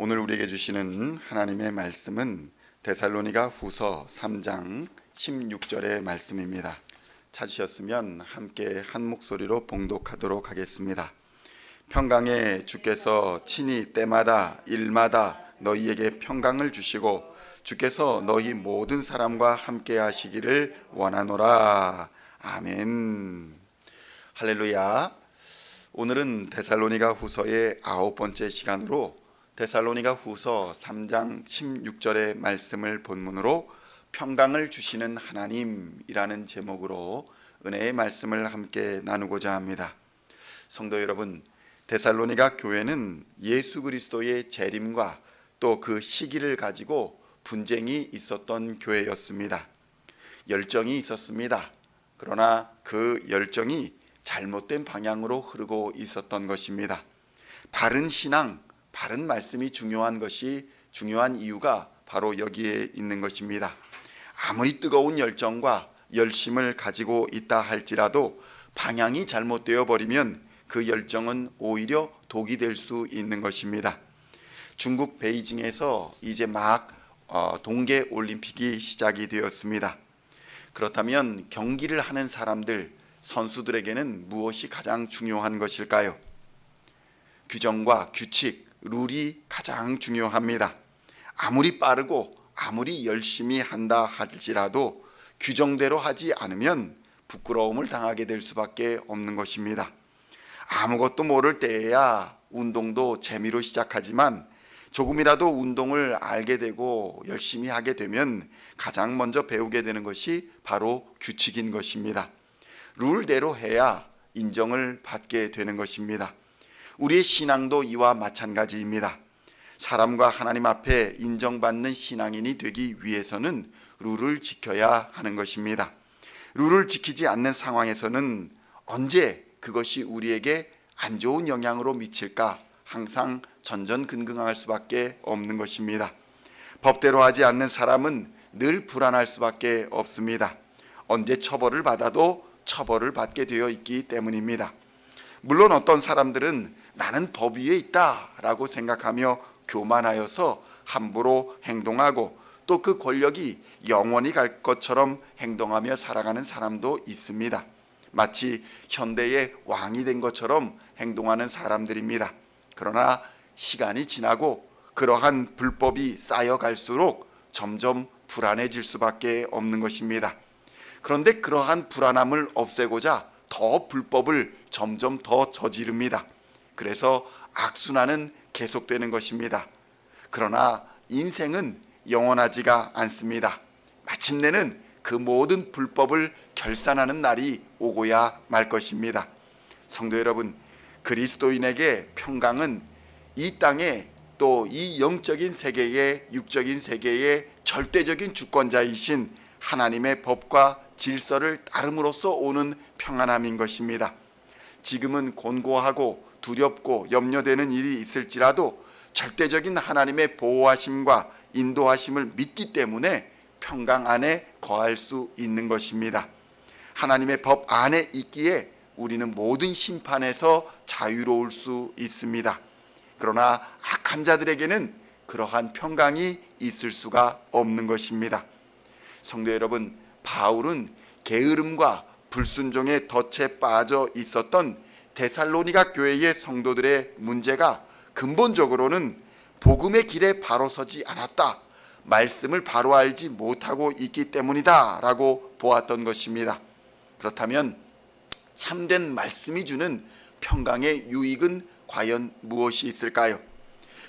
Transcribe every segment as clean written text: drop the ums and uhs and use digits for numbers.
오늘 우리에게 주시는 하나님의 말씀은 데살로니가 후서 3장 16절의 말씀입니다. 찾으셨으면 함께 한 목소리로 봉독하도록 하겠습니다. 평강에 주께서 친히 때마다 일마다 너희에게 평강을 주시고 주께서 너희 모든 사람과 함께 하시기를 원하노라. 아멘. 할렐루야. 오늘은 데살로니가 후서의 9번째 시간으로 데살로니가 후서 3장 16절의 말씀을 본문으로 평강을 주시는 하나님이라는 제목으로 은혜의 말씀을 함께 나누고자 합니다. 성도 여러분, 데살로니가 교회는 예수 그리스도의 재림과 또 그 시기를 가지고 분쟁이 있었던 교회였습니다. 열정이 있었습니다. 그러나 그 열정이 잘못된 방향으로 흐르고 있었던 것입니다. 바른 신앙, 바른 말씀이 중요한 이유가 바로 여기에 있는 것입니다. 아무리 뜨거운 열정과 열심을 가지고 있다 할지라도 방향이 잘못되어 버리면 그 열정은 오히려 독이 될 수 있는 것입니다. 중국 베이징에서 이제 막 동계 올림픽이 시작이 되었습니다. 그렇다면 경기를 하는 사람들, 선수들에게는 무엇이 가장 중요한 것일까요? 규정과 규칙, 룰이 가장 중요합니다. 아무리 빠르고 아무리 열심히 한다 할지라도 규정대로 하지 않으면 부끄러움을 당하게 될 수밖에 없는 것입니다. 아무것도 모를 때에야 운동도 재미로 시작하지만 조금이라도 운동을 알게 되고 열심히 하게 되면 가장 먼저 배우게 되는 것이 바로 규칙인 것입니다. 룰대로 해야 인정을 받게 되는 것입니다. 우리의 신앙도 이와 마찬가지입니다. 사람과 하나님 앞에 인정받는 신앙인이 되기 위해서는 룰을 지켜야 하는 것입니다. 룰을 지키지 않는 상황에서는 언제 그것이 우리에게 안 좋은 영향으로 미칠까 항상 전전긍긍할 수밖에 없는 것입니다. 법대로 하지 않는 사람은 늘 불안할 수밖에 없습니다. 언제 처벌을 받아도 처벌을 받게 되어 있기 때문입니다. 물론 어떤 사람들은 나는 법 위에 있다라고 생각하며 교만하여서 함부로 행동하고 또 그 권력이 영원히 갈 것처럼 행동하며 살아가는 사람도 있습니다. 마치 현대의 왕이 된 것처럼 행동하는 사람들입니다. 그러나 시간이 지나고 그러한 불법이 쌓여갈수록 점점 불안해질 수밖에 없는 것입니다. 그런데 그러한 불안함을 없애고자 더 불법을 점점 더 저지릅니다. 그래서 악순환은 계속되는 것입니다. 그러나 인생은 영원하지가 않습니다. 마침내는 그 모든 불법을 결산하는 날이 오고야 말 것입니다. 성도 여러분, 그리스도인에게 평강은 이 땅에 또 이 영적인 세계의 육적인 세계의 절대적인 주권자이신 하나님의 법과 질서를 따름으로써 오는 평안함인 것입니다. 지금은 곤고하고 두렵고 염려되는 일이 있을지라도 절대적인 하나님의 보호하심과 인도하심을 믿기 때문에 평강 안에 거할 수 있는 것입니다. 하나님의 법 안에 있기에 우리는 모든 심판에서 자유로울 수 있습니다. 그러나 악한 자들에게는 그러한 평강이 있을 수가 없는 것입니다. 성도 여러분, 바울은 게으름과 불순종의 덫에 빠져 있었던 데살로니가 교회의 성도들의 문제가 근본적으로는 복음의 길에 바로 서지 않았다, 말씀을 바로 알지 못하고 있기 때문이다 라고 보았던 것입니다. 그렇다면 참된 말씀이 주는 평강의 유익은 과연 무엇이 있을까요?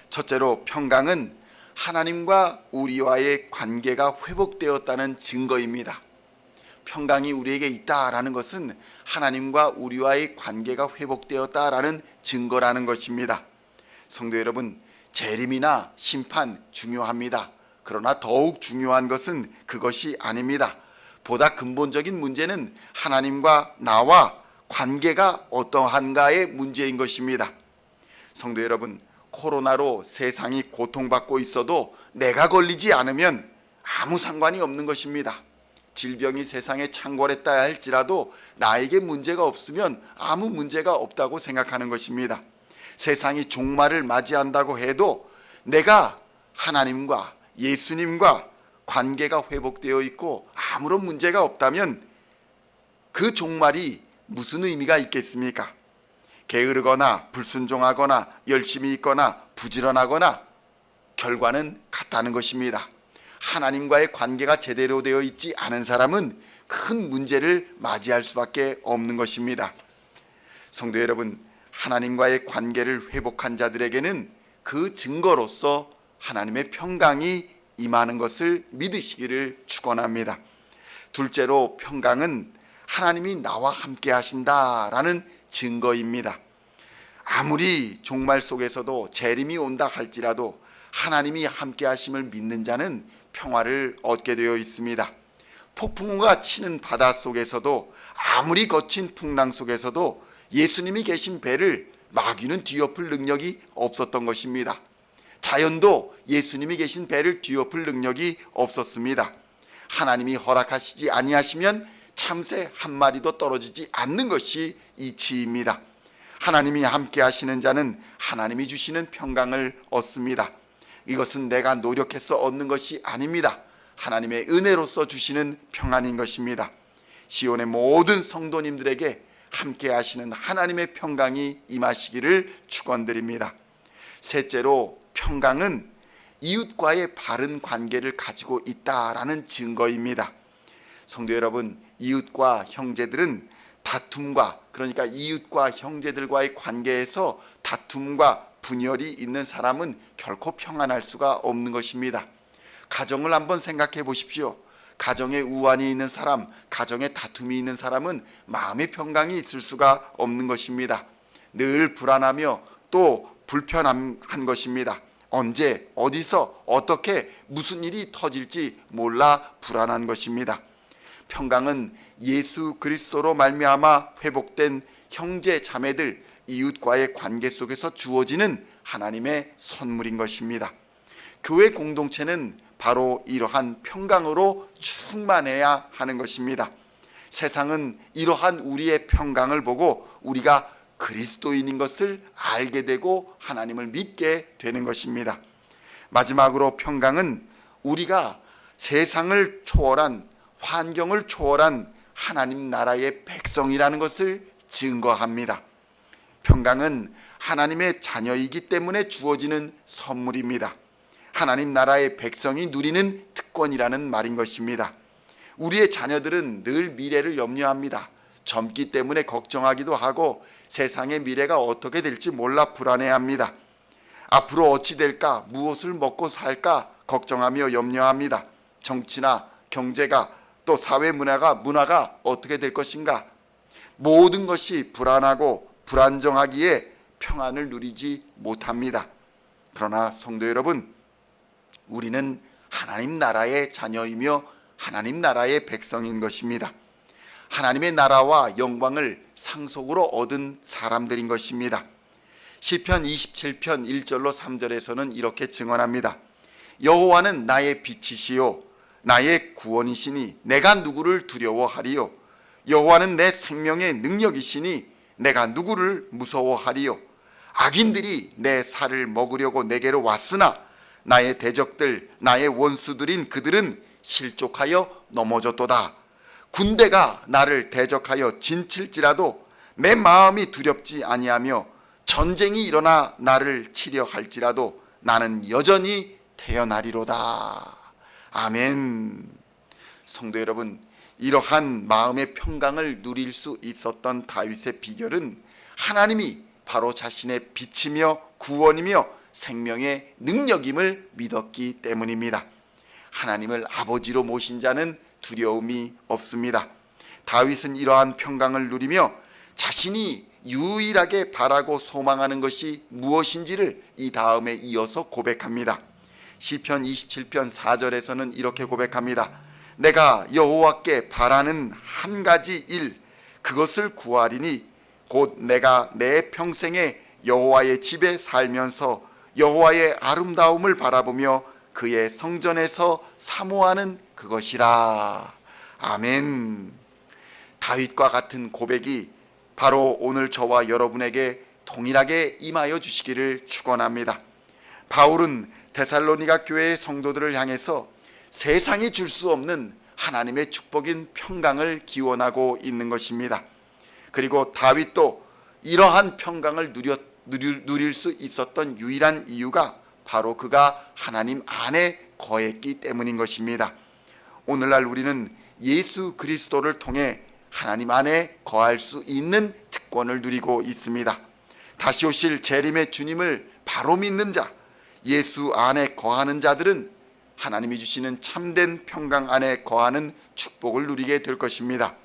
첫째로, 평강은 하나님과 우리와의 관계가 회복되었다는 증거입니다. 평강이 우리에게 있다라는 것은 하나님과 우리와의 관계가 회복되었다라는 증거라는 것입니다. 성도 여러분, 재림이나 심판 중요합니다. 그러나 더욱 중요한 것은 그것이 아닙니다. 보다 근본적인 문제는 하나님과 나와 관계가 어떠한가의 문제인 것입니다. 성도 여러분, 코로나로 세상이 고통받고 있어도 내가 걸리지 않으면 아무 상관이 없는 것입니다. 질병이 세상에 창궐했다 할지라도 나에게 문제가 없으면 아무 문제가 없다고 생각하는 것입니다. 세상이 종말을 맞이한다고 해도 내가 하나님과 예수님과 관계가 회복되어 있고 아무런 문제가 없다면 그 종말이 무슨 의미가 있겠습니까? 게으르거나 불순종하거나 열심히 있거나 부지런하거나 결과는 같다는 것입니다. 하나님과의 관계가 제대로 되어 있지 않은 사람은 큰 문제를 맞이할 수밖에 없는 것입니다. 성도 여러분, 하나님과의 관계를 회복한 자들에게는 그 증거로서 하나님의 평강이 임하는 것을 믿으시기를 축원합니다. 둘째로, 평강은 하나님이 나와 함께 하신다라는 증거입니다. 아무리 종말 속에서도 재림이 온다 할지라도 하나님이 함께 하심을 믿는 자는 평화를 얻게 되어 있습니다. 폭풍우가 치는 바다 속에서도, 아무리 거친 풍랑 속에서도 예수님이 계신 배를 마귀는 뒤엎을 능력이 없었던 것입니다. 자연도 예수님이 계신 배를 뒤엎을 능력이 없었습니다. 하나님이 허락하시지 아니하시면 참새 한 마리도 떨어지지 않는 것이 이치입니다. 하나님이 함께 하시는 자는 하나님이 주시는 평강을 얻습니다. 이것은 내가 노력해서 얻는 것이 아닙니다. 하나님의 은혜로서 주시는 평안인 것입니다. 시온의 모든 성도님들에게 함께 하시는 하나님의 평강이 임하시기를 축원드립니다. 셋째로, 평강은 이웃과의 바른 관계를 가지고 있다라는 증거입니다. 성도 여러분, 이웃과 형제들은 다툼과, 그러니까 이웃과 형제들과의 관계에서 다툼과 분열이 있는 사람은 결코 평안할 수가 없는 것입니다. 가정을 한번 생각해 보십시오. 가정에 우환이 있는 사람, 가정에 다툼이 있는 사람은 마음의 평강이 있을 수가 없는 것입니다. 늘 불안하며 또 불편한 것입니다. 언제, 어디서, 어떻게, 무슨 일이 터질지 몰라 불안한 것입니다. 평강은 예수 그리스도로 말미암아 회복된 형제 자매들, 이웃과의 관계 속에서 주어지는 하나님의 선물인 것입니다. 교회 공동체는 바로 이러한 평강으로 충만해야 하는 것입니다. 세상은 이러한 우리의 평강을 보고 우리가 그리스도인인 것을 알게 되고 하나님을 믿게 되는 것입니다. 마지막으로, 평강은 우리가 세상을 초월한, 환경을 초월한 하나님 나라의 백성이라는 것을 증거합니다. 평강은 하나님의 자녀이기 때문에 주어지는 선물입니다. 하나님 나라의 백성이 누리는 특권이라는 말인 것입니다. 우리의 자녀들은 늘 미래를 염려합니다. 젊기 때문에 걱정하기도 하고 세상의 미래가 어떻게 될지 몰라 불안해합니다. 앞으로 어찌 될까, 무엇을 먹고 살까 걱정하며 염려합니다. 정치나 경제가, 또 사회 문화가 어떻게 될 것인가, 모든 것이 불안하고 불안정하기에 평안을 누리지 못합니다. 그러나 성도 여러분, 우리는 하나님 나라의 자녀이며 하나님 나라의 백성인 것입니다. 하나님의 나라와 영광을 상속으로 얻은 사람들인 것입니다. 시편 27편 1절로 3절에서는 이렇게 증언합니다. 여호와는 나의 빛이시요 나의 구원이시니 내가 누구를 두려워하리요. 여호와는 내 생명의 능력이시니 내가 누구를 무서워하리요. 악인들이 내 살을 먹으려고 내게로 왔으나 나의 대적들, 나의 원수들인 그들은 실족하여 넘어졌도다. 군대가 나를 대적하여 진칠지라도 내 마음이 두렵지 아니하며 전쟁이 일어나 나를 치려 할지라도 나는 여전히 태어나리로다. 아멘. 성도 여러분, 이러한 마음의 평강을 누릴 수 있었던 다윗의 비결은 하나님이 바로 자신의 빛이며 구원이며 생명의 능력임을 믿었기 때문입니다. 하나님을 아버지로 모신 자는 두려움이 없습니다. 다윗은 이러한 평강을 누리며 자신이 유일하게 바라고 소망하는 것이 무엇인지를 이 다음에 이어서 고백합니다. 시편 27편 4절에서는 이렇게 고백합니다. 내가 여호와께 바라는 한 가지 일, 그것을 구하리니 곧 내가 내 평생에 여호와의 집에 살면서 여호와의 아름다움을 바라보며 그의 성전에서 사모하는 그것이라. 아멘. 다윗과 같은 고백이 바로 오늘 저와 여러분에게 동일하게 임하여 주시기를 축원합니다. 바울은 데살로니가 교회의 성도들을 향해서 세상이 줄 수 없는 하나님의 축복인 평강을 기원하고 있는 것입니다. 그리고 다윗도 이러한 평강을 누릴 수 있었던 유일한 이유가 바로 그가 하나님 안에 거했기 때문인 것입니다. 오늘날 우리는 예수 그리스도를 통해 하나님 안에 거할 수 있는 특권을 누리고 있습니다. 다시 오실 재림의 주님을 바로 믿는 자, 예수 안에 거하는 자들은 하나님이 주시는 참된 평강 안에 거하는 축복을 누리게 될 것입니다.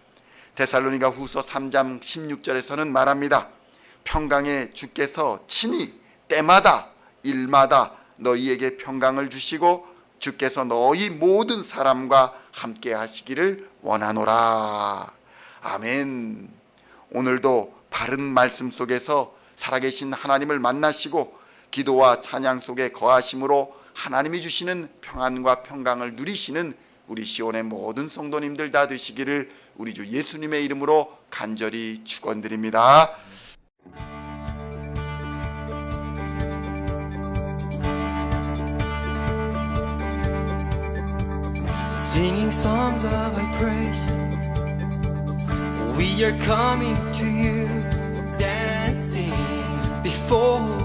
데살로니가 후서 3장 16절에서는 말합니다. 평강의 주께서 친히 때마다 일마다 너희에게 평강을 주시고 주께서 너희 모든 사람과 함께 하시기를 원하노라. 아멘. 오늘도 바른 말씀 속에서 살아계신 하나님을 만나시고 기도와 찬양 속에 거하심으로 하나님이 주시는 평안과 평강을 누리시는 우리 시온의 모든 성도님들 다 되시기를 우리 주 예수님의 이름으로 간절히 축원드립니다. Singing songs of thy praise, we are coming to you, dancing before